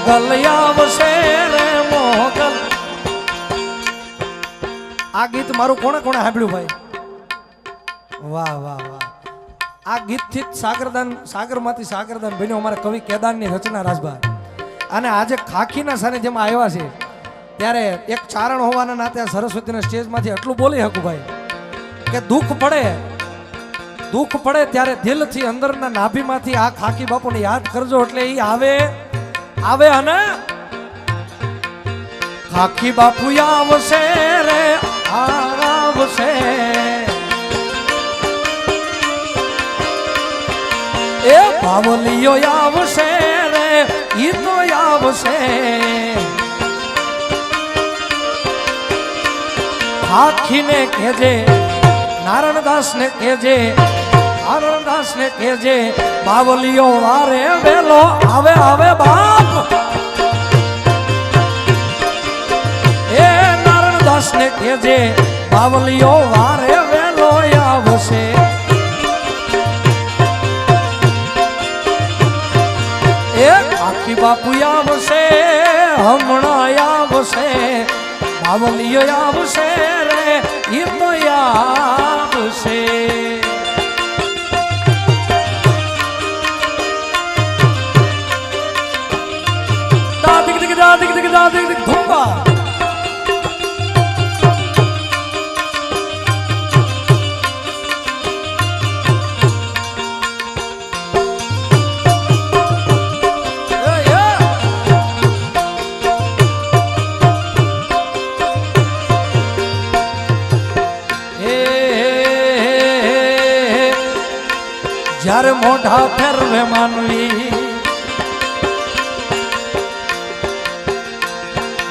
મોગલ આવશે રે મોગલ. આ ગીત મારું કોણે કોણે સાંભળ્યું ભાઈ? વાહ વાહ વાહ. આ ગીતથી સાગરમાંથી સાગરદાન બન્યો અમારા કવિ કેદારની રચના રાજભા. અને આજે ખાખીના સાનિધ્યમાં આવ્યા છે ત્યારે એક ચારણ હોવાના નાતે સરસ્વતીના સ્ટેજમાંથી એટલું બોલી શકું ભાઈ કે દુઃખ પડે ત્યારે દિલથી અંદરના નાભીમાંથી આ ખાખી બાપુને યાદ કરજો એટલે એ આવે અને ખાખી બાપુ આવશે રે આવશે. એ બાવલીઓ આવશે રે ઈ તો આવશે. ખાખીને કહેજે નારણદાસને કહેજે બાવલીઓ વારે વેલો આવે બાપ. એ નારણદાસને કહેજે બાવલીઓ વારે વેલો આવશે. એ ખાખી બાપુ આવશે હમણાં આવશે. બાવલીઓ આવશે રે ઈ તો આવશે. ધુંબા જ્યારે મોઢા ફેરવે માનવી,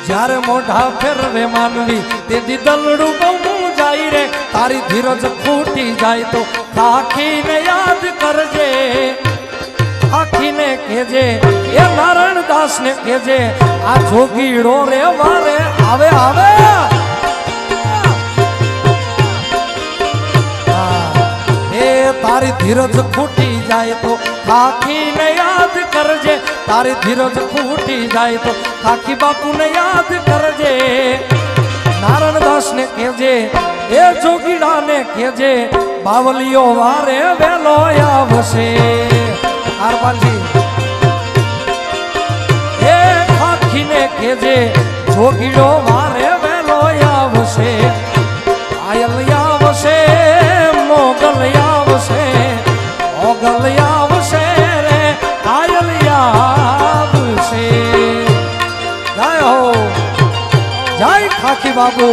જ્યારે મોઢા ફેરવે માનવી તેથી દલડું બહુ જાય રે. તારી ધીરજ ફૂટી જાય તો ખાખીને યાદ કરજે. ખાખીને કહેજે એ નારાયણદાસને કહેજે આ જોગીડો રે વારે આવે. તારી ધીરજ ફૂટી જાય તો ખાખીને યાદ કરજે. તારી ધીરજ ફૂટી જાય તો ખાખી બાપુને યાદ કરજે. નારણદાસને કહેજે એ જોગીડાને કહેજે બાવલીઓ વારે વેલો આવશે. આરપાલજી એ ખાખીને કહેજે જોગીડો વારે વેલો આવશે. આયલ આવશે મોગલ આવશે. મોગલ આવશે રે આયલ આવશે. જય હો જય ખાખી બાપુ.